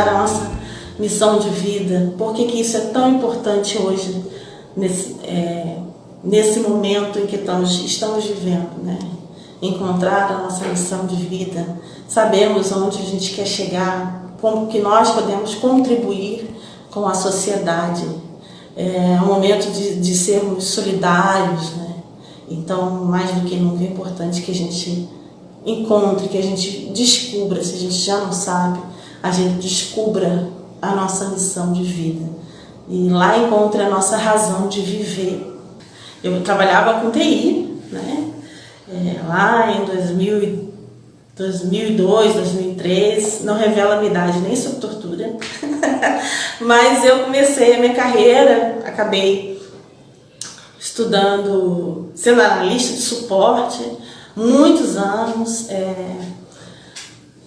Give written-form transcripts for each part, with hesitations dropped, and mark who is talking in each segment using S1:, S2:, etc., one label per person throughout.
S1: encontrar a nossa missão de vida. Por que isso é tão importante hoje, nesse momento em que estamos vivendo, né? Encontrar a nossa missão de vida, sabemos onde a gente quer chegar, como que nós podemos contribuir com a sociedade. É um momento de sermos solidários, né? Então, mais do que nunca é importante que a gente encontre, que a gente descubra, se a gente já não sabe, a gente descubra a nossa missão de vida e lá encontre a nossa razão de viver. Eu trabalhava com TI, né? Lá em 2002, 2003, não revela a minha idade nem sob tortura, mas eu comecei a minha carreira, acabei estudando, sendo analista de suporte, muitos anos,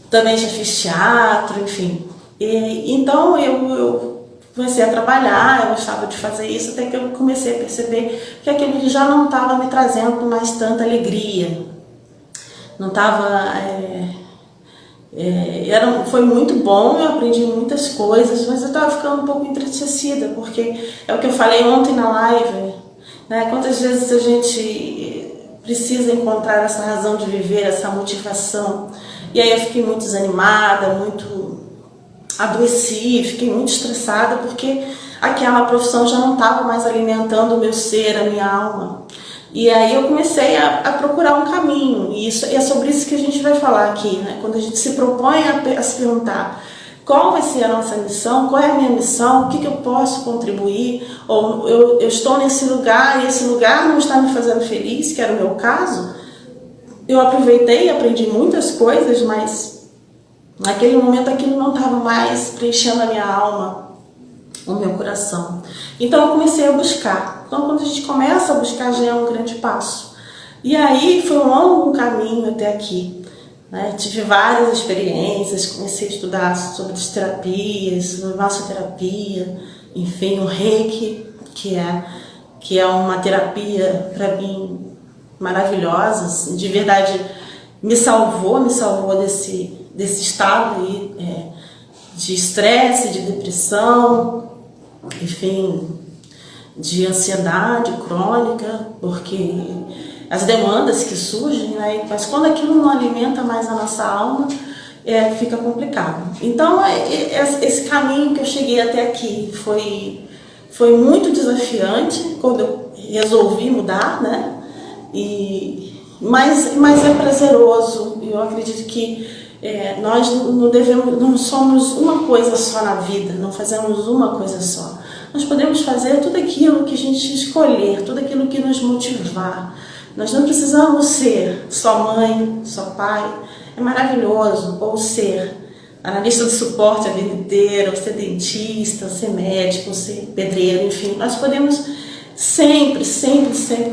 S1: também já fiz teatro, enfim. Então eu comecei a trabalhar, eu gostava de fazer isso, até que eu comecei a perceber que aquilo já não estava me trazendo mais tanta alegria. Não estava... foi muito bom, eu aprendi muitas coisas, mas eu estava ficando um pouco entristecida, porque é o que eu falei ontem na live, né? Quantas vezes a gente precisa encontrar essa razão de viver, essa motivação. E aí eu fiquei muito desanimada, adoeci, fiquei muito estressada, porque aquela profissão já não estava mais alimentando o meu ser, a minha alma. E aí eu comecei a procurar um caminho, e é sobre isso que a gente vai falar aqui, né? Quando a gente se propõe a se perguntar qual vai ser a nossa missão, qual é a minha missão, o que eu posso contribuir, ou eu estou nesse lugar e esse lugar não está me fazendo feliz, que era o meu caso. Eu aproveitei e aprendi muitas coisas, mas naquele momento aquilo não estava mais preenchendo a minha alma, o meu coração. Então eu comecei a buscar. Então quando a gente começa a buscar já é um grande passo. E aí foi um longo caminho até aqui, né? Tive várias experiências, comecei a estudar sobre as terapias, sobre massoterapia, enfim, o Reiki, que é uma terapia para mim maravilhosa, assim, de verdade me salvou desse estado aí, de estresse, de depressão, enfim, de ansiedade crônica, porque as demandas que surgem, né? Mas quando aquilo não alimenta mais a nossa alma, fica complicado. Então, esse caminho que eu cheguei até aqui foi muito desafiante quando eu resolvi mudar, né? Mas é prazeroso. Eu acredito que nós não somos uma coisa só na vida, não fazemos uma coisa só. Nós podemos fazer tudo aquilo que a gente escolher, tudo aquilo que nos motivar. Nós não precisamos ser só mãe, só pai. É maravilhoso. Ou ser analista de suporte a vida inteira, ou ser dentista, ou ser médico, ou ser pedreiro, enfim. Nós podemos sempre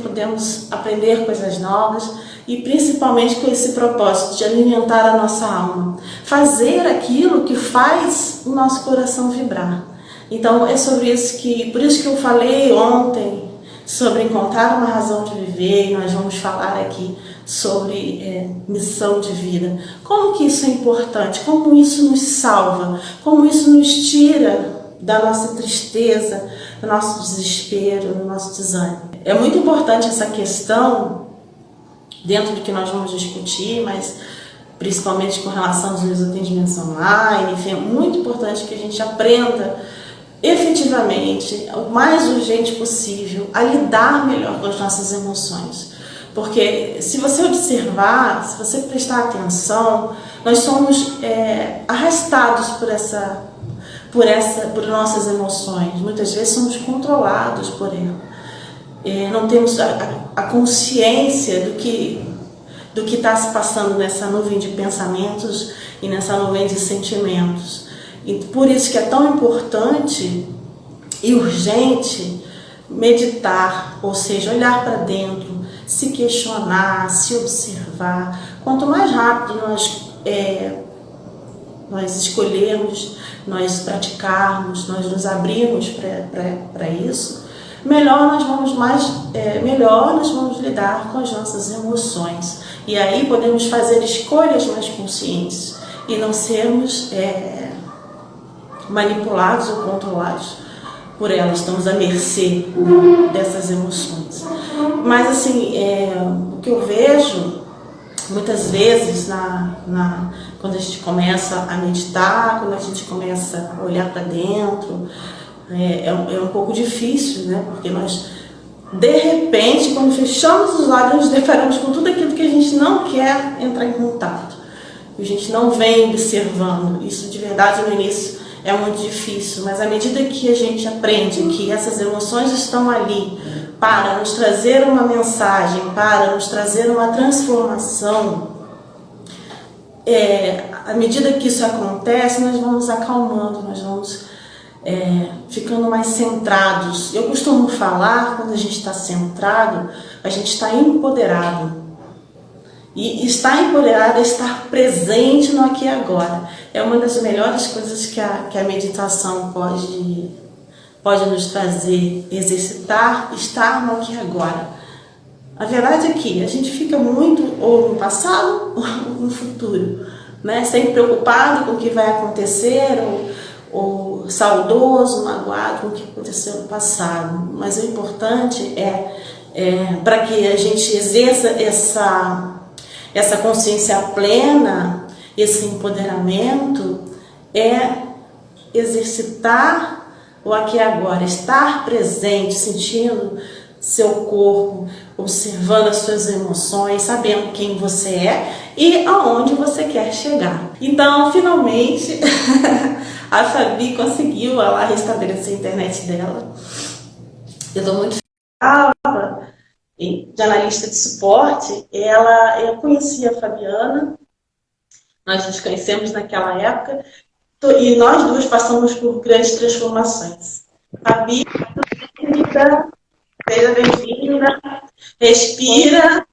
S1: podemos aprender coisas novas e principalmente com esse propósito de alimentar a nossa alma. Fazer aquilo que faz o nosso coração vibrar. Então é sobre isso por isso que eu falei ontem sobre encontrar uma razão de viver, e nós vamos falar aqui sobre missão de vida. Como que isso é importante, como isso nos salva, como isso nos tira da nossa tristeza, do nosso desespero, do nosso desânimo. É muito importante essa questão, dentro do que nós vamos discutir, mas principalmente com relação aos meus atendimentos online, enfim, é muito importante que a gente aprenda efetivamente, o mais urgente possível, a lidar melhor com as nossas emoções. Porque se você observar, se você prestar atenção, nós somos arrastados por nossas emoções. Muitas vezes somos controlados por ela. Não temos a consciência do que está se passando nessa nuvem de pensamentos e nessa nuvem de sentimentos. E por isso que é tão importante e urgente meditar, ou seja, olhar para dentro, se questionar, se observar. Quanto mais rápido nós escolhermos, nós praticarmos, nós nos abrirmos para isso, melhor nós vamos lidar com as nossas emoções. E aí podemos fazer escolhas mais conscientes e não sermos manipulados ou controlados por elas, estamos à mercê dessas emoções. Mas assim, o que eu vejo muitas vezes quando a gente começa a meditar, quando a gente começa a olhar para dentro, é um pouco difícil, né? Porque nós, de repente, quando fechamos os olhos, nos deparamos com tudo aquilo que a gente não quer entrar em contato, que a gente não vem observando. Isso de verdade no início é muito difícil, mas à medida que a gente aprende que essas emoções estão ali para nos trazer uma mensagem, para nos trazer uma transformação, à medida que isso acontece, nós vamos acalmando, nós vamos ficando mais centrados. Eu costumo falar, quando a gente está centrado, a gente está empoderado. E estar empoderado é estar presente no aqui e agora. É uma das melhores coisas que a meditação pode nos trazer, exercitar, estar no aqui e agora. A verdade é que a gente fica muito ou no passado ou no futuro, né? Sempre preocupado com o que vai acontecer, ou saudoso, magoado com o que aconteceu no passado. Mas o importante para que a gente exerça essa consciência plena, esse empoderamento, exercitar o aqui e agora, estar presente, sentindo seu corpo, observando as suas emoções, sabendo quem você é e aonde você quer chegar. Então, finalmente, a Fabi conseguiu ela restabelecer a internet dela. Eu estou muito feliz. De analista de suporte, eu conhecia a Fabiana, nós nos conhecemos naquela época, e nós duas passamos por grandes transformações. Fabi, seja bem-vinda, respira,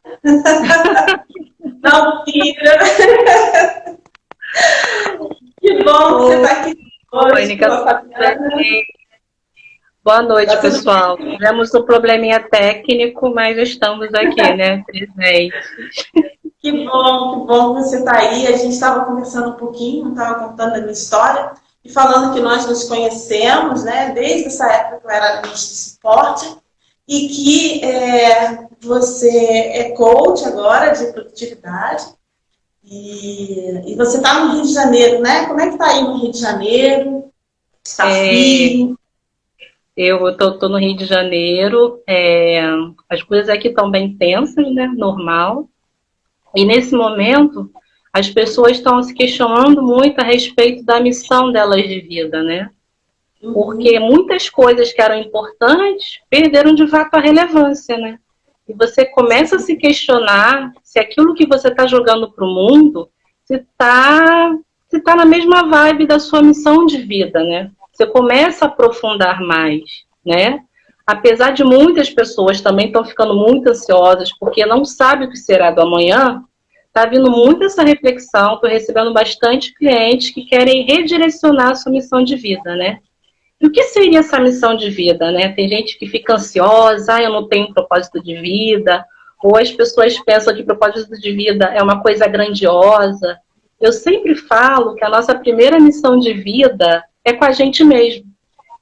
S1: não pira. Que bom que você está aqui hoje com a Fabiana.
S2: Boa noite, pessoal. Tivemos um probleminha técnico, mas estamos aqui, né, presentes.
S1: Que bom que você está aí. A gente estava conversando um pouquinho, estava contando a minha história e falando que nós nos conhecemos, né, desde essa época que eu era analista de suporte, e que você é coach agora de produtividade e você está no Rio de Janeiro, né? Como é que está aí no Rio de Janeiro? Está frio?
S2: Eu tô no Rio de Janeiro, as coisas aqui estão bem tensas, né, normal. E nesse momento, as pessoas estão se questionando muito a respeito da missão delas de vida, né? Porque muitas coisas que eram importantes perderam de fato a relevância, né? E você começa a se questionar se aquilo que você está jogando para o mundo se tá na mesma vibe da sua missão de vida, né? Você começa a aprofundar mais, né? Apesar de muitas pessoas também estão ficando muito ansiosas porque não sabem o que será do amanhã, está vindo muito essa reflexão, estou recebendo bastante clientes que querem redirecionar a sua missão de vida, né? E o que seria essa missão de vida, né? Tem gente que fica ansiosa, eu não tenho propósito de vida, ou as pessoas pensam que propósito de vida é uma coisa grandiosa. Eu sempre falo que a nossa primeira missão de vida é com a gente mesmo,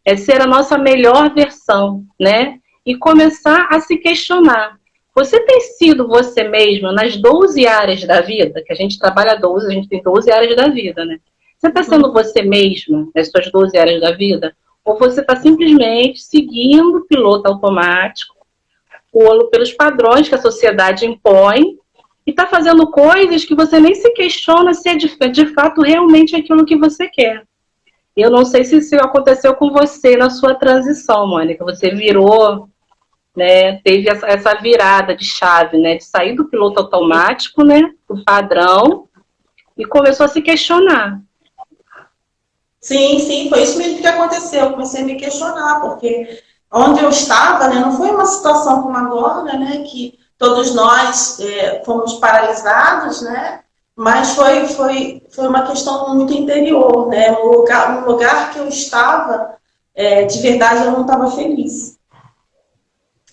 S2: é ser a nossa melhor versão, né? E começar a se questionar. Você tem sido você mesmo nas 12 áreas da vida, que a gente trabalha 12, a gente tem 12 áreas da vida, né? Você está sendo você mesma nas suas 12 áreas da vida? Ou você está simplesmente seguindo o piloto automático, ou pelos padrões que a sociedade impõe, e está fazendo coisas que você nem se questiona se é de fato realmente aquilo que você quer. Eu não sei se isso aconteceu com você na sua transição, Mônica. Você virou, né, teve essa virada de chave, né, de sair do piloto automático, né, do padrão, e começou a se questionar.
S1: Sim, foi isso mesmo que aconteceu. Eu comecei a me questionar, porque onde eu estava, né, não foi uma situação como agora, né, que todos nós fomos paralisados, né, mas foi uma questão muito interior, né, um lugar que eu estava, de verdade, eu não estava feliz.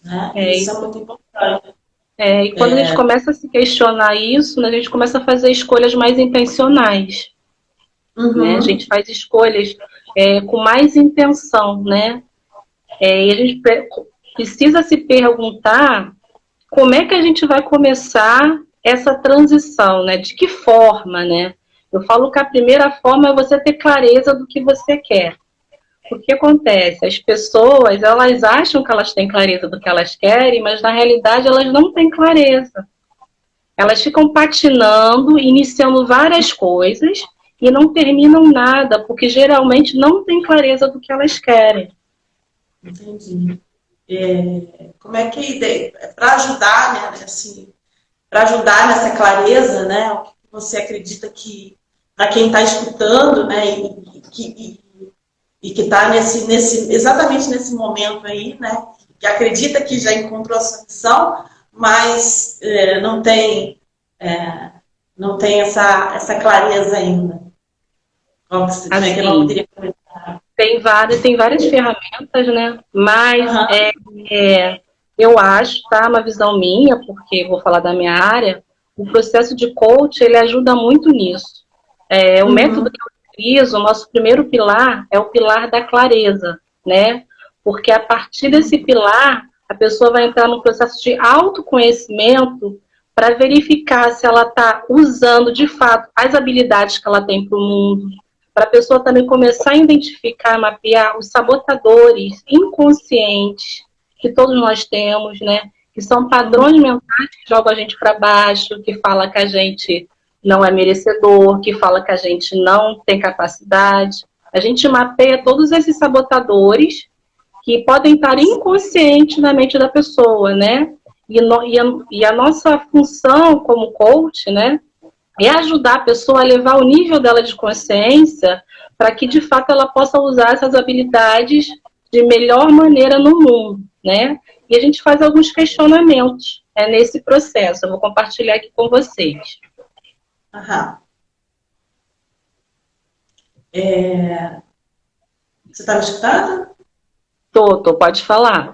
S1: Né? Isso é muito importante.
S2: E quando a gente começa a se questionar isso, né, a gente começa a fazer escolhas mais intencionais. né? A
S1: Uhum.
S2: gente faz escolhas com mais intenção, né? E a gente precisa se perguntar como é que a gente vai começar essa transição, né? De que forma, né? Eu falo que a primeira forma é você ter clareza do que você quer. O que acontece? As pessoas, elas acham que elas têm clareza do que elas querem, mas na realidade elas não têm clareza. Elas ficam patinando, iniciando várias coisas e não terminam nada, porque geralmente não têm clareza do que elas querem.
S1: Entendi. Como é que, para ajudar, né, assim, para ajudar nessa clareza, né, o que você acredita que, para quem está escutando, né, e que está exatamente nesse momento aí, né, que acredita que já encontrou a sua missão, mas é, não tem essa clareza ainda. Como é que ela
S2: Assim,
S1: poderia começar?
S2: tem várias ferramentas, né? Mas
S1: Aham.
S2: eu acho, tá? Uma visão minha, porque vou falar da minha área, o processo de coach, ele ajuda muito nisso. O método
S1: Uhum.
S2: que eu utilizo, o nosso primeiro pilar é o pilar da clareza, né? Porque a partir desse pilar, a pessoa vai entrar num processo de autoconhecimento para verificar se ela está usando de fato as habilidades que ela tem para o mundo, para a pessoa também começar a identificar, mapear os sabotadores inconscientes que todos nós temos, né? Que são padrões mentais que jogam a gente para baixo, que fala que a gente não é merecedor, que fala que a gente não tem capacidade. A gente mapeia todos esses sabotadores que podem estar inconscientes na mente da pessoa, né? E a nossa função como coach, né, é ajudar a pessoa a levar o nível dela de consciência para que, de fato, ela possa usar essas habilidades de melhor maneira no mundo, né? E a gente faz alguns questionamentos nesse processo. Eu vou compartilhar aqui com vocês.
S1: Aham. Você está me escutando?
S2: Pode falar.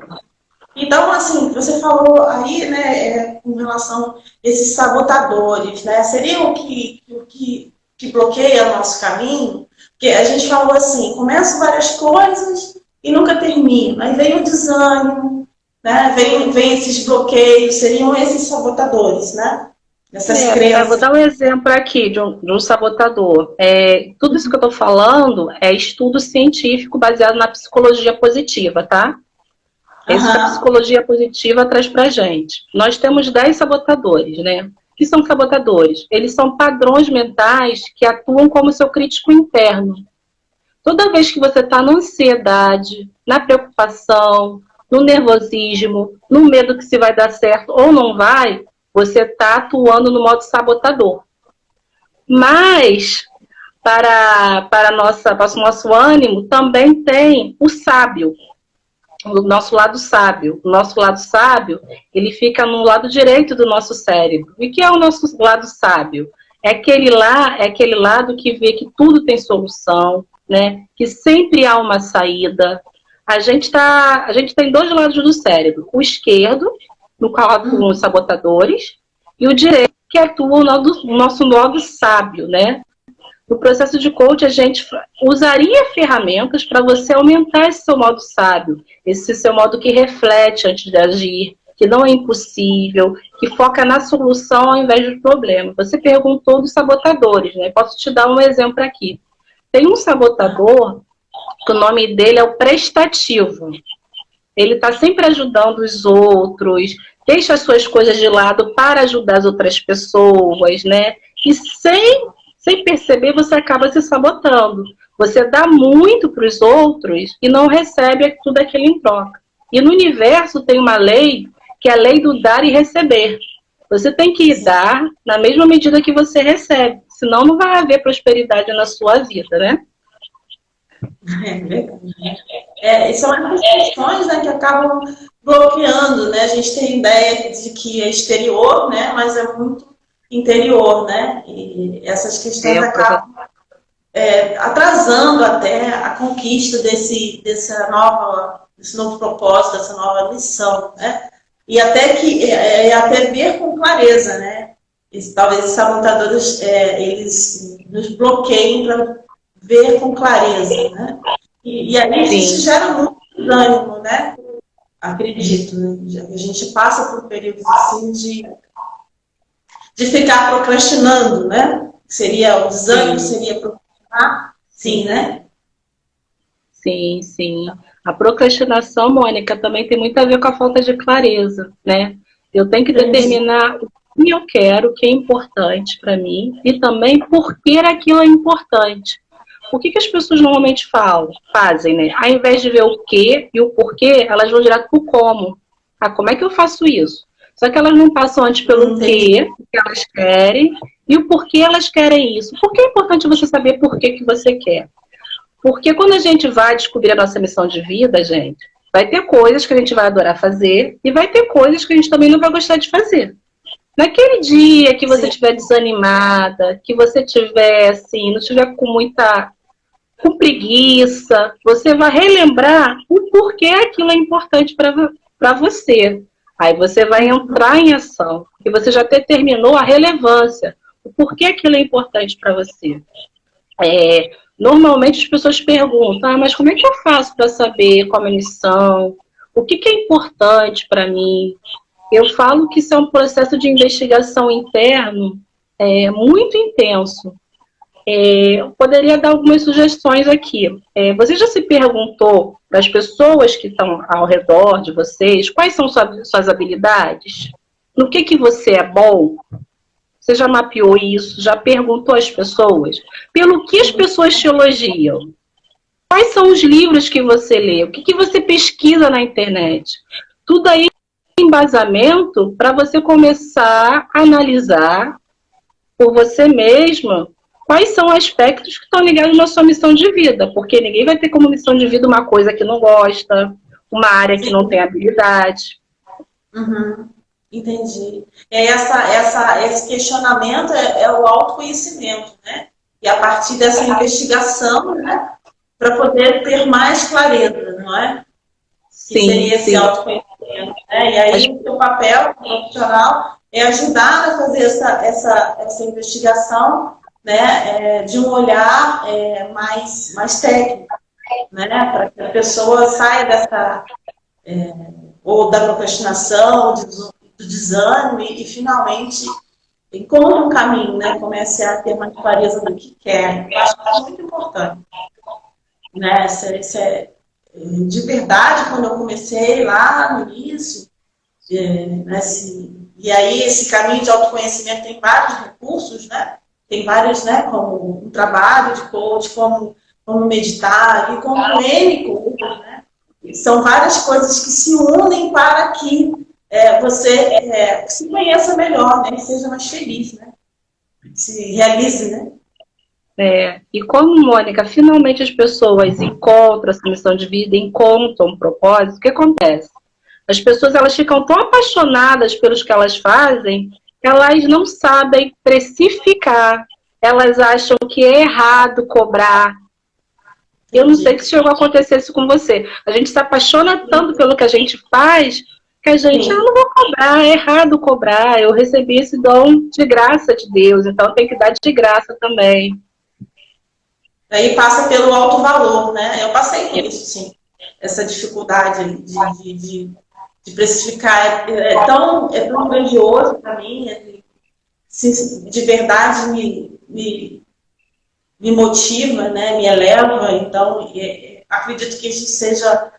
S1: Então, assim, você falou aí, né, com relação a esses sabotadores, né? Seriam que bloqueia nosso caminho? Porque a gente falou assim, começo várias coisas e nunca termino. Aí vem o desânimo, né? Vem esses bloqueios, seriam esses sabotadores, né? Essas
S2: Vou
S1: crenças.
S2: dar um exemplo aqui de um sabotador. Tudo isso que eu estou falando é estudo científico baseado na psicologia positiva, tá? É isso que a
S1: Aham.
S2: psicologia positiva traz pra gente. Nós temos 10 sabotadores, né? O que são sabotadores? Eles são padrões mentais que atuam como seu crítico interno. Toda vez que você está na ansiedade, na preocupação, no nervosismo, no medo que se vai dar certo ou não vai, você está atuando no modo sabotador. Mas, para o nosso ânimo, também tem o sábio, o nosso lado sábio. O nosso lado sábio, ele fica no lado direito do nosso cérebro. E o que é o nosso lado sábio? É aquele lado que vê que tudo tem solução, né? Que sempre há uma saída. A gente tem dois lados do cérebro. O esquerdo, no qual atuam os sabotadores, e o direito, que atua o nosso lado sábio, né? No processo de coach, a gente usaria ferramentas para você aumentar esse seu modo sábio, esse seu modo que reflete antes de agir, que não é impossível, que foca na solução ao invés do problema. Você perguntou dos sabotadores, né? Posso te dar um exemplo aqui. Tem um sabotador que o nome dele é o prestativo. Ele está sempre ajudando os outros, deixa as suas coisas de lado para ajudar as outras pessoas, né? E sem perceber, você acaba se sabotando. Você dá muito para os outros e não recebe tudo aquilo em troca. E no universo tem uma lei, que é a lei do dar e receber. Você tem que dar na mesma medida que você recebe, senão não vai haver prosperidade na sua vida, né?
S1: É verdade. E são essas questões, né, que acabam bloqueando, né? A gente tem ideia de que é exterior, né, mas é muito interior, né? E essas questões acabam atrasando até a conquista desse novo propósito, dessa nova missão, né? E até ver com clareza, né? Talvez os sabotadores eles nos bloqueiem ver com clareza, né? E aí isso gera muito desânimo, né? Acredito, né? A gente passa por períodos assim de ficar procrastinando, né? Seria o desânimo, seria procrastinar, sim, né?
S2: Sim, sim. A procrastinação, Mônica, também tem muito a ver com a falta de clareza, né? Eu tenho que
S1: Entendi.
S2: determinar o que eu quero, o que é importante para mim, e também por que aquilo é importante. O que as pessoas normalmente fazem, né? Ao invés de ver o que e o porquê, elas vão direto para o como. Ah, como é que eu faço isso? Só que elas não passam antes pelo
S1: Entendi.
S2: que elas querem e o porquê elas querem isso. Por que é importante você saber por que você quer? Porque quando a gente vai descobrir a nossa missão de vida, gente, vai ter coisas que a gente vai adorar fazer e vai ter coisas que a gente também não vai gostar de fazer. Naquele dia que você
S1: Sim,
S2: estiver desanimada, que você estiver assim, não estiver com preguiça, você vai relembrar o porquê aquilo é importante para você. Aí você vai entrar em ação, porque você já determinou a relevância, o porquê aquilo é importante para você. Normalmente as pessoas perguntam, mas como é que eu faço para saber qual é a missão? O que é importante para mim? Eu falo que isso é um processo de investigação interno muito intenso. Eu poderia dar algumas sugestões aqui. Você já se perguntou para as pessoas que estão ao redor de vocês quais são suas habilidades? No que você é bom? Você já mapeou isso? Já perguntou às pessoas? Pelo que as
S1: sim.
S2: pessoas te elogiam? Quais são os livros que você lê? O que você pesquisa na internet? Tudo aí é embasamento para você começar a analisar por você mesma quais são aspectos que estão ligados na sua missão de vida, porque ninguém vai ter como missão de vida uma coisa que não gosta, uma área que não tem habilidade.
S1: Uhum. Entendi. Esse questionamento é o autoconhecimento, né? E a partir dessa investigação, né? Para poder ter mais clareza, não é? Que
S2: Sim,
S1: seria esse
S2: sim.
S1: autoconhecimento, né? E aí o seu papel como profissional é ajudar a fazer essa investigação, né? De um olhar mais técnico, né? Para que a pessoa saia ou da procrastinação, do desânimo e finalmente encontre um caminho, né? Comece a ter mais clareza do que quer. Eu acho que isso é muito importante, né? De verdade, quando eu comecei lá no início, e aí esse caminho de autoconhecimento tem vários recursos, né? Tem vários, né? Como um trabalho de coach, como meditar, e como N coisas, né? São várias coisas que se unem para que você se conheça melhor, né? E seja mais feliz, né? Se realize, né?
S2: E como, Mônica, finalmente as pessoas encontram essa missão de vida, encontram um propósito, o que acontece? As pessoas elas ficam tão apaixonadas pelos que elas fazem, elas não sabem precificar, elas acham que é errado cobrar. Eu não sei
S1: Entendi.
S2: se chegou a acontecer isso com você. A gente se apaixona tanto pelo que a gente faz que a gente,
S1: Sim.
S2: não vou cobrar, é errado cobrar. Eu recebi esse dom de graça de Deus, então tem que dar de graça também.
S1: Aí passa pelo alto valor, né? Eu passei por isso, sim. Essa dificuldade de precificar é tão grandioso para mim, de verdade me motiva, né? Me eleva. Então, acredito que isso seja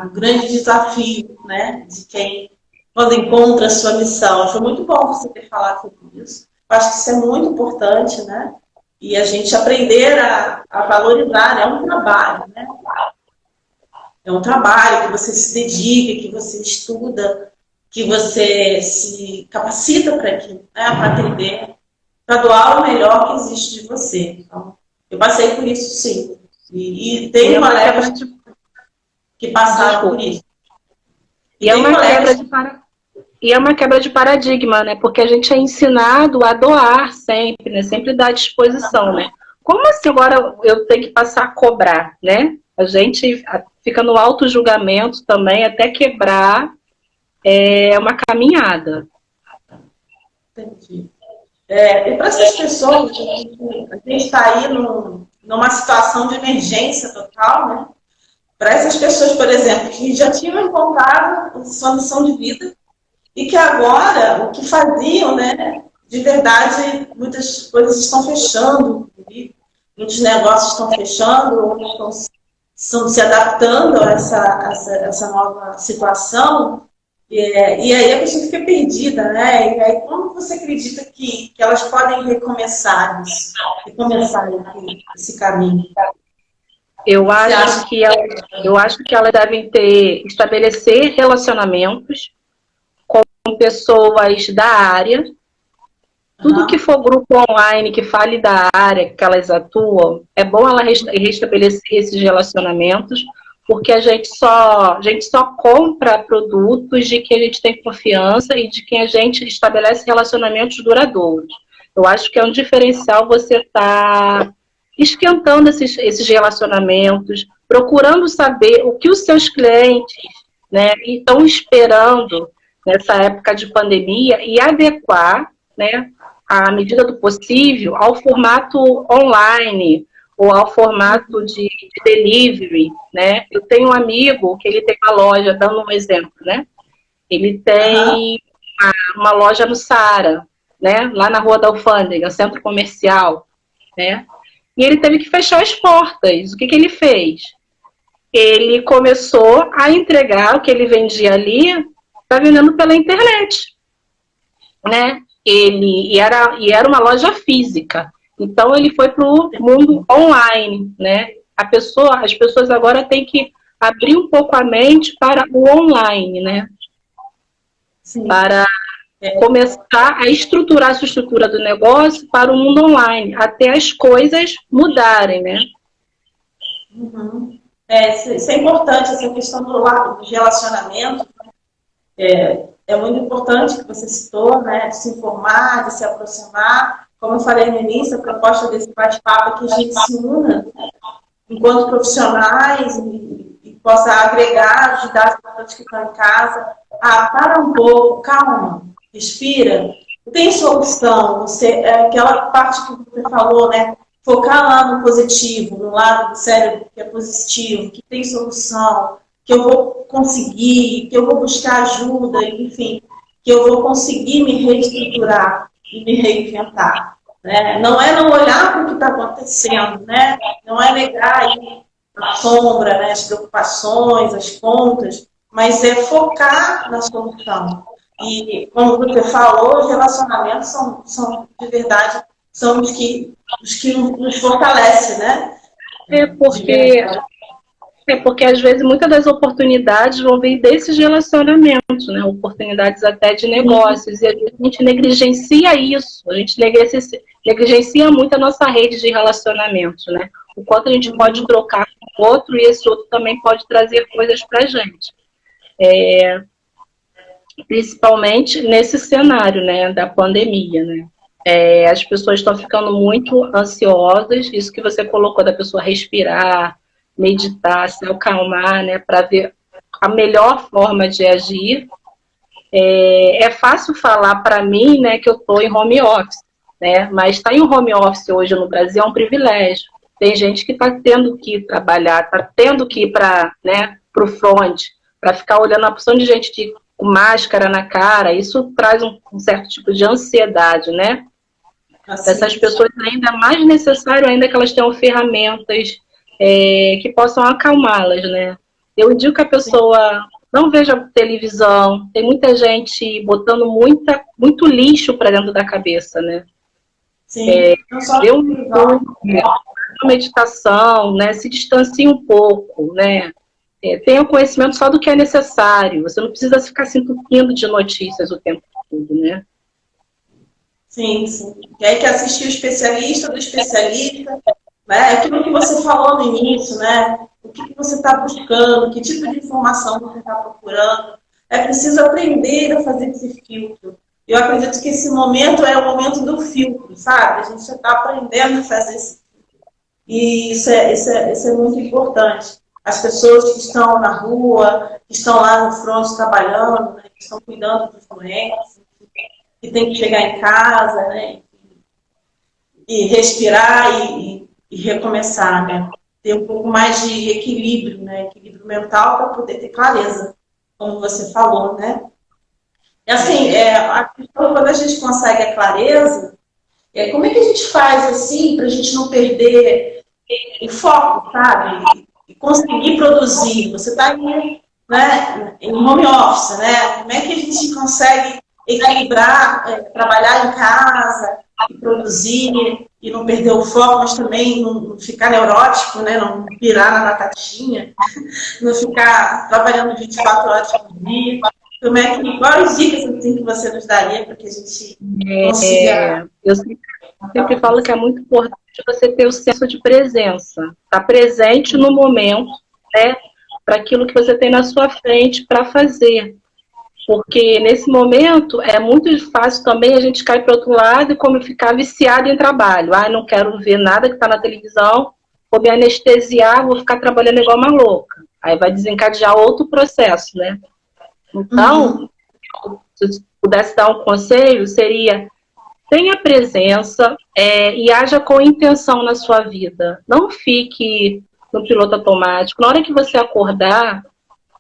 S1: um grande desafio, né? De quem, quando encontra a sua missão. Foi muito bom você ter falado sobre isso. Eu acho que isso é muito importante, né? E a gente aprender a valorizar, né? É um trabalho, né? É um trabalho que você se dedica, que você estuda, que você se capacita para aquilo, né? Para atender, para doar o melhor que existe de você. Então, eu passei por isso, sim. E
S2: E é
S1: tenho
S2: uma
S1: colegas
S2: quebra de.
S1: que passaram por
S2: Desculpa.
S1: isso.
S2: E
S1: E
S2: é
S1: tem
S2: uma quebra
S1: colegas.
S2: de para... E é uma quebra de paradigma, né? Porque a gente é ensinado a doar sempre, né? Sempre dar à disposição, né? Como assim agora eu tenho que passar a cobrar, né? A gente fica no auto-julgamento também, até quebrar é uma caminhada.
S1: Entendi. E para essas pessoas, a gente está aí numa situação de emergência total, né? Para essas pessoas, por exemplo, que já tinham encontrado sua missão de vida e que agora, o que faziam, né? De verdade, muitas coisas estão fechando, muitos negócios estão fechando, outros estão se adaptando a essa nova situação. E aí a pessoa fica perdida, né? E aí como você acredita que elas podem recomeçar isso? Recomeçar esse caminho?
S2: Eu
S1: Você
S2: acho
S1: acha?
S2: que eu acho que elas devem estabelecer relacionamentos com pessoas da área. Tudo que
S1: Uhum.
S2: for grupo online que fale da área que elas atuam, é bom ela restabelecer esses relacionamentos, porque a gente só compra produtos de quem a gente tem confiança e de quem a gente estabelece relacionamentos duradouros. Eu acho que é um diferencial você estar esquentando esses relacionamentos, procurando saber o que os seus clientes, né, estão esperando nessa época de pandemia e adequar, né, à medida do possível, ao formato online ou ao formato de delivery, né? Eu tenho um amigo que ele tem uma loja, dando um exemplo, né? Ele
S1: Uhum.
S2: tem uma loja no Saara, né? Lá na Rua da Alfândega, centro comercial, né? E ele teve que fechar as portas. O que ele fez? Ele começou a entregar o que ele vendia ali, está vendendo pela internet, né? E era uma loja física. Então ele foi para o mundo online, né? As pessoas agora têm que abrir um pouco a mente para o online, né?
S1: Sim.
S2: Para começar a estruturar a sua estrutura do negócio para o mundo online, até as coisas mudarem, né?
S1: Uhum. Isso é importante, essa questão do relacionamento. É muito importante que você citou, né, de se informar, de se aproximar. Como eu falei no início, a proposta desse bate-papo é que a gente se una enquanto profissionais e possa agregar, ajudar as pessoas que estão em casa. Para um pouco, calma, respira, tem solução. Aquela parte que você falou, né? Focar lá no positivo, no lado do cérebro que é positivo, que tem solução, que eu vou conseguir, que eu vou buscar ajuda, enfim, que eu vou conseguir me reestruturar e me reinventar. Né? Não é não olhar para o que está acontecendo, né? Não é negar aí a sombra, né? As preocupações, as contas, mas é focar na solução. E, como você falou, os relacionamentos são de verdade, são os que nos fortalecem, né?
S2: É
S1: De
S2: porque
S1: verdade.
S2: É porque, às vezes, muitas das oportunidades vão vir desses relacionamentos, né? Oportunidades até de negócios. E a gente negligencia isso. A gente negligencia muito a nossa rede de relacionamentos, né? O quanto a gente pode trocar com o outro e esse outro também pode trazer coisas para a gente. Principalmente nesse cenário, né, da pandemia, né? As pessoas estão ficando muito ansiosas, isso que você colocou da pessoa respirar, meditar, se acalmar, né, para ver a melhor forma de agir. É fácil falar para mim, né, que eu estou em home office, né, mas estar em home office hoje no Brasil é um privilégio. Tem gente que está tendo que trabalhar, está tendo que ir para, né, o front, para ficar olhando a opção de gente com máscara na cara. Isso traz um certo tipo de ansiedade, né?
S1: Assim,
S2: Essas pessoas ainda mais necessário ainda que elas tenham ferramentas que possam acalmá-las, né? Eu digo que a pessoa não veja televisão, tem muita gente botando muito lixo para dentro da cabeça, né?
S1: sim. Não só
S2: Dê
S1: televisão,
S2: uma meditação, né? Se distancie um pouco, né? Tenha conhecimento só do que é necessário. Você não precisa ficar se entupindo de notícias o tempo todo, né?
S1: sim, sim. E aí que assistir o especialista do especialista, né? Aquilo que você falou no início, né? O que você está buscando, que tipo de informação você está procurando. É preciso aprender a fazer esse filtro. Eu acredito que esse momento é o momento do filtro, sabe? A gente já está aprendendo a fazer esse filtro. E isso é muito importante. As pessoas que estão na rua, que estão lá no front trabalhando, né? Que estão cuidando dos doentes, que tem que chegar em casa, né? e respirar e recomeçar, né? Ter um pouco mais de equilíbrio, né? Equilíbrio mental para poder ter clareza, como você falou, né? E assim, a questão, quando a gente consegue a clareza, como é que a gente faz assim para a gente não perder o foco, sabe? E conseguir produzir. Você está aí, né, em home office, né? Como é que a gente consegue equilibrar, trabalhar em casa e produzir e não perder o foco, mas também não ficar neurótico, né? Não pirar na batatinha, não ficar trabalhando 24 horas por dia. Como é que, quais dicas assim, que você nos daria para que a gente consiga.
S2: Eu sempre falo que é muito importante você ter o senso de presença, estar presente no momento, né, para aquilo que você tem na sua frente para fazer. Porque nesse momento é muito fácil também a gente cair para o outro lado e como ficar viciado em trabalho. Ah, não quero ver nada que está na televisão, vou me anestesiar, vou ficar trabalhando igual uma louca. Aí vai desencadear outro processo, né? Então, se eu pudesse dar um conselho, seria: tenha presença e haja com intenção na sua vida. Não fique no piloto automático. Na hora que você acordar,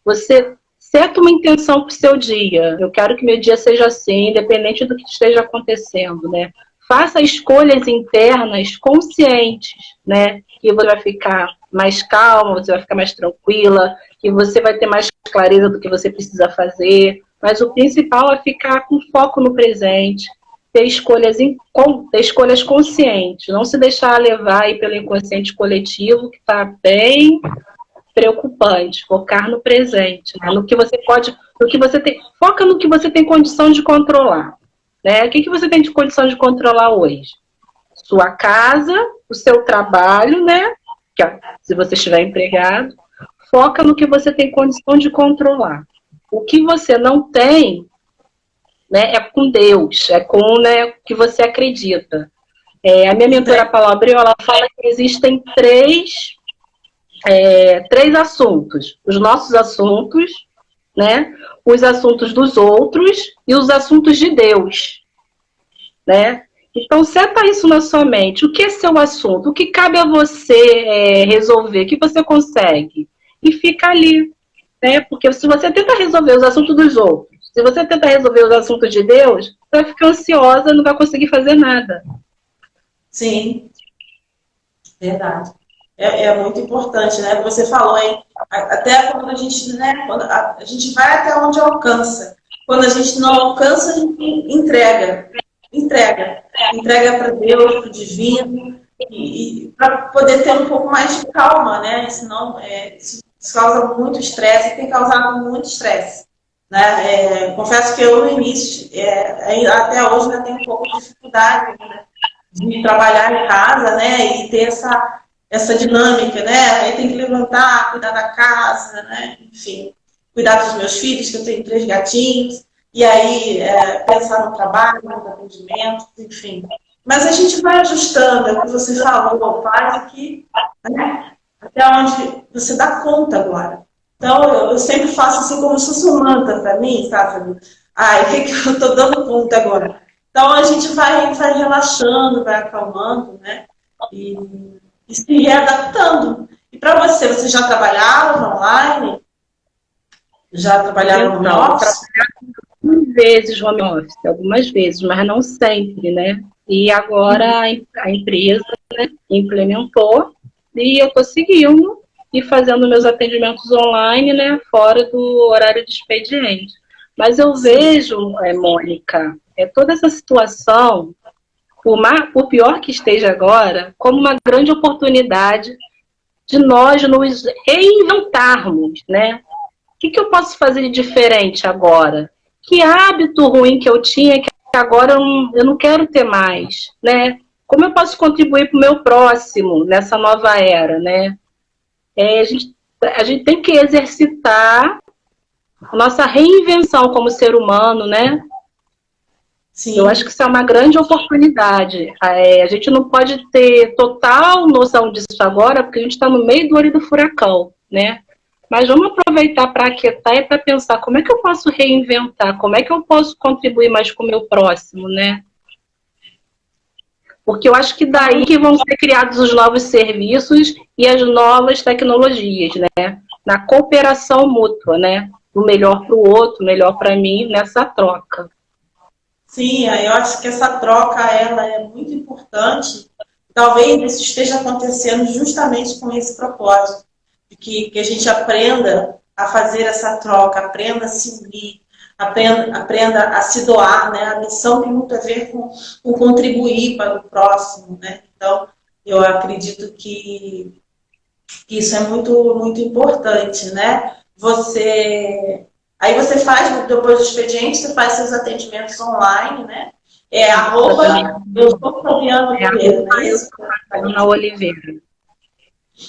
S2: você seta uma intenção para o seu dia. Eu quero que meu dia seja assim, independente do que esteja acontecendo, né? Faça escolhas internas conscientes, né? Que você vai ficar mais calma, você vai ficar mais tranquila, que você vai ter mais clareza do que você precisa fazer. Mas o principal é ficar com foco no presente, ter escolhas conscientes, não se deixar levar aí pelo inconsciente coletivo, que está bem preocupante, focar no presente, né? No que você pode, no que você tem, foca no que você tem condição de controlar, né? O que você tem de condição de controlar hoje? Sua casa, o seu trabalho, né? Se você estiver empregado, foca no que você tem condição de controlar. O que você não tem, né, é com Deus, é com, né, o que você acredita. A minha mentora Paula Abreu, ela fala que existem três assuntos: os nossos assuntos, né, os assuntos dos outros e os assuntos de Deus, né? Então, seta isso na sua mente. O que é seu assunto? O que cabe a você resolver? O que você consegue? E fica ali, né? Porque se você tenta resolver os assuntos dos outros, se você tenta resolver os assuntos de Deus, você vai ficar ansiosa e não vai conseguir fazer nada.
S1: Sim, verdade. Muito importante, né? Você falou, hein? Até quando a gente, né? Quando a gente vai até onde alcança. Quando a gente não alcança, a gente entrega. Entrega para Deus, para o divino, e para poder ter um pouco mais de calma, né? Senão isso causa muito estresse, e tem causado muito estresse. Né? Confesso que eu, no início, até hoje, ainda tenho um pouco de dificuldade, né, de trabalhar em casa, né? E ter essa dinâmica, né? Aí tem que levantar, cuidar da casa, né? Enfim, cuidar dos meus filhos, que eu tenho 3 gatinhos, e aí pensar no trabalho, nos atendimentos, enfim. Mas a gente vai ajustando, é o que você falou, faz aqui, né? Até onde você dá conta agora. Então, eu sempre faço assim como se fosse um mantra para mim, sabe? Ai, o que eu estou dando conta agora? Então, a gente vai relaxando, vai acalmando, né? E se readaptando. E para você, você já trabalhava online? Já trabalhava no home office?
S2: Algumas vezes, mas não sempre, né? E agora a empresa, né, implementou e eu estou seguindo e fazendo meus atendimentos online, né, fora do horário de expediente. Mas eu vejo, Mônica, toda essa situação, por pior que esteja agora, como uma grande oportunidade de nós nos reinventarmos, né? O que eu posso fazer de diferente agora? Que hábito ruim que eu tinha que agora eu não quero ter mais, né? Como eu posso contribuir para o meu próximo nessa nova era, né? A gente tem que exercitar a nossa reinvenção como ser humano, né? Sim. Eu acho que isso é uma grande oportunidade. A gente não pode ter total noção disso agora, porque a gente está no meio do olho do furacão, né? Mas vamos aproveitar para aquietar e para pensar como é que eu posso reinventar, como é que eu posso contribuir mais com o meu próximo, né? Porque eu acho que daí que vão ser criados os novos serviços e as novas tecnologias, né? Na cooperação mútua, né? O melhor para o outro, o melhor para mim, nessa troca.
S1: Sim, eu acho que essa troca ela é muito importante. Talvez isso esteja acontecendo justamente com esse propósito, de que a gente aprenda a fazer essa troca, aprenda a se unir, aprenda a se doar, né? A missão tem muito a ver com contribuir para o próximo, né? Então, eu acredito que isso é muito importante, né? Aí você faz, depois do expediente, você faz seus atendimentos online, né? É arroba, eu sou Fabiana Oliveira, não é isso?
S2: Ana Oliveira.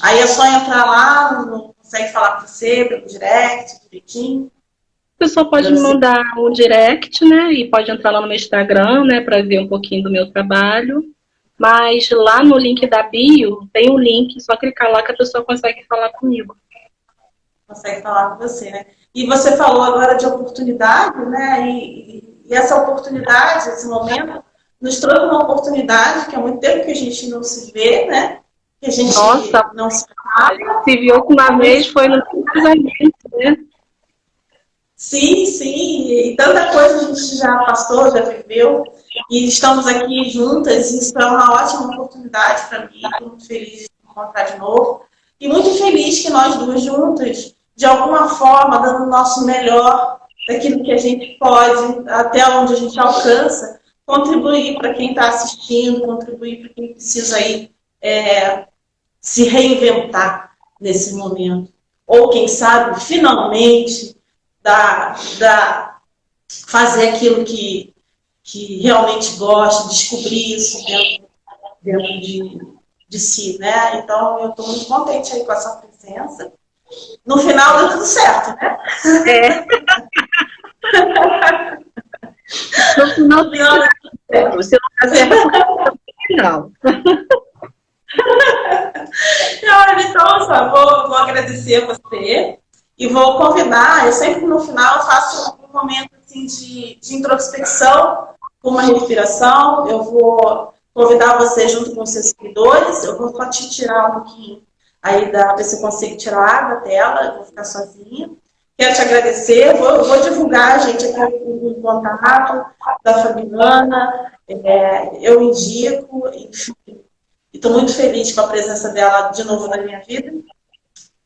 S1: Aí é só entrar lá, não consegue falar com você, pelo direct, direitinho.
S2: A pessoa pode me mandar um direct, né? E pode entrar lá no meu Instagram, né? Para ver um pouquinho do meu trabalho. Mas lá no link da bio tem um link, só clicar lá que a pessoa consegue falar comigo.
S1: Consegue falar com você, né? E você falou agora de oportunidade, né? E essa oportunidade, esse momento, nos trouxe uma oportunidade que há muito tempo que a gente não se vê, né? Que a gente
S2: Nossa,
S1: não se fala.
S2: se viu com uma vez foi no casamento, né?
S1: Sim, sim, e tanta coisa a gente já passou, já viveu, e estamos aqui juntas, isso é uma ótima oportunidade para mim, estou muito feliz de me encontrar de novo, e muito feliz que nós duas juntas, de alguma forma, dando o nosso melhor, daquilo que a gente pode, até onde a gente alcança, contribuir para quem está assistindo, contribuir para quem precisa aí, se reinventar nesse momento. Ou, quem sabe, finalmente, fazer aquilo que realmente gosta, descobrir isso dentro de si, né? Então, eu estou muito contente aí com essa presença. No final, deu tudo certo, né?
S2: É. No final,
S1: No final,
S2: você não acerta porque no final.
S1: então, só vou agradecer a você e vou convidar. Eu sempre no final faço um momento assim, de introspecção, com uma respiração. Eu vou convidar você junto com os seus seguidores. Eu vou só te tirar um pouquinho aí ver se eu consigo tirar da tela. Eu vou ficar sozinha. Quero te agradecer. Vou divulgar, gente, aqui o contato da Fabiana. Eu indico, enfim. Estou muito feliz com a presença dela de novo na minha vida.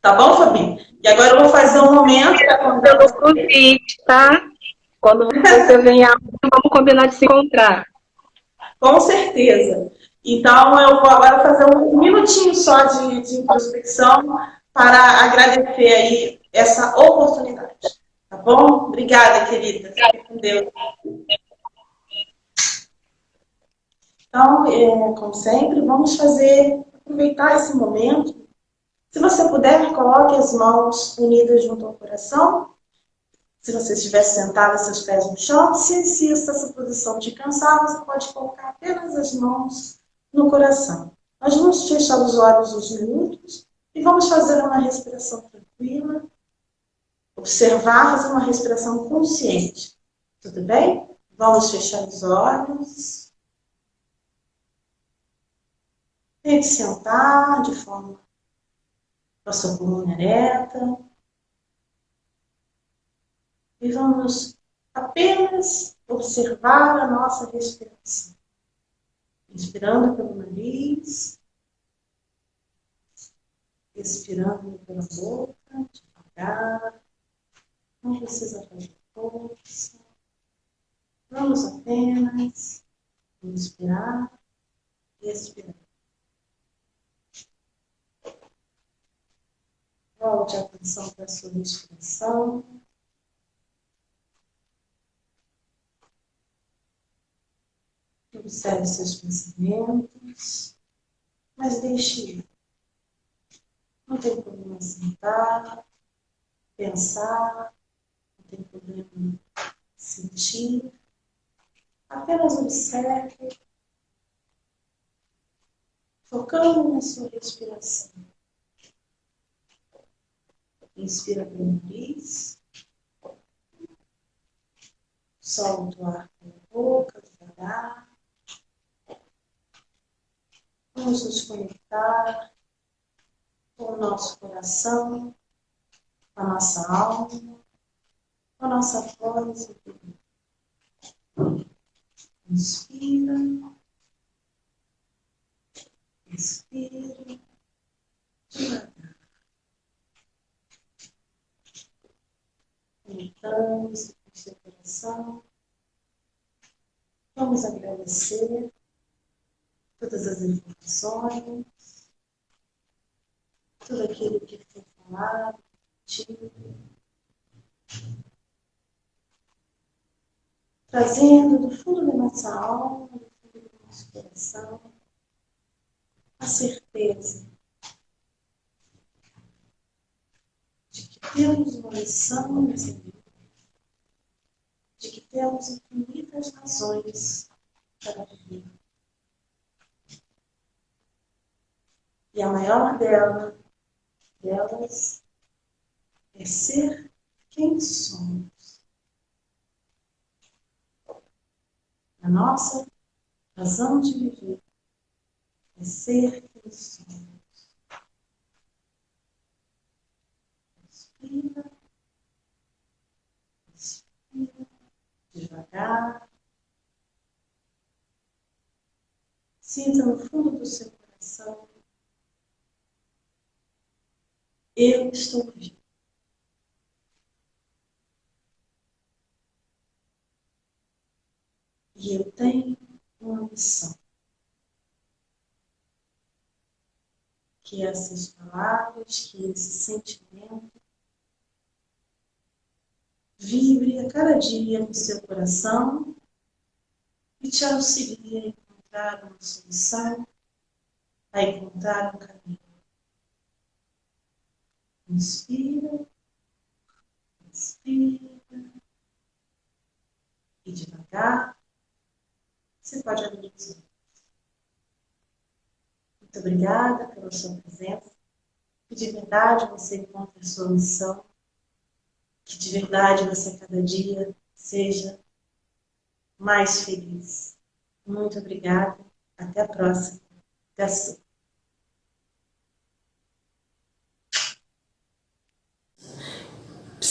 S1: Tá bom, Fabi? E agora eu vou fazer um momento para contar
S2: Pelo convite, tá? Quando você venha, vamos combinar de se encontrar.
S1: com certeza. Então, eu vou agora fazer um minutinho só de introspecção para agradecer aí essa oportunidade. Tá bom? Obrigada, querida. Fique com Deus. Então, como sempre, vamos aproveitar esse momento. Se você puder, coloque as mãos unidas junto ao coração. Se você estiver sentada, seus pés no chão. Se essa posição te cansar, você pode colocar apenas as mãos no coração. Nós vamos fechar os olhos uns minutos e vamos fazer uma respiração tranquila. Observar, fazer uma respiração consciente. Tudo bem? Vamos fechar os olhos. Tente sentar de forma com a sua coluna ereta. E vamos apenas observar a nossa respiração. Inspirando pelo nariz, expirando pela boca, devagar. Não precisa fazer força. Vamos apenas inspirar e expirar. Volte a atenção para a sua respiração. Observe seus pensamentos, mas deixe ir. Não tem problema sentar, pensar, não tem problema sentir. Apenas observe, focando na sua respiração. Inspira pelo nariz, solta o ar pela boca, devagar. Vamos nos conectar com o nosso coração, com a nossa alma, com a nossa voz interior. Inspira, expira, devagar. Conectamos com o seu coração. Vamos agradecer todas as informações, tudo aquilo que foi falado, dito, trazendo do fundo da nossa alma, do fundo do nosso coração, a certeza de que temos uma missão nessa vida, de que temos infinitas razões para viver. E a maior delas é ser quem somos. A nossa razão de viver é ser quem somos. Respira, respira, devagar. Sinta no fundo do seu coração: eu estou vivo. E eu tenho uma missão. Que essas palavras, que esse sentimento vibre a cada dia no seu coração e te auxilie a encontrar uma solução, a encontrar um caminho. Inspira, expira e devagar você pode abrir os olhos. Muito obrigada pela sua presença, que de verdade você encontre a sua missão, que de verdade você cada dia seja mais feliz. Muito obrigada, até a próxima. Gastão.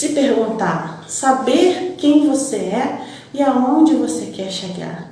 S1: Se perguntar, saber quem você é e aonde você quer chegar.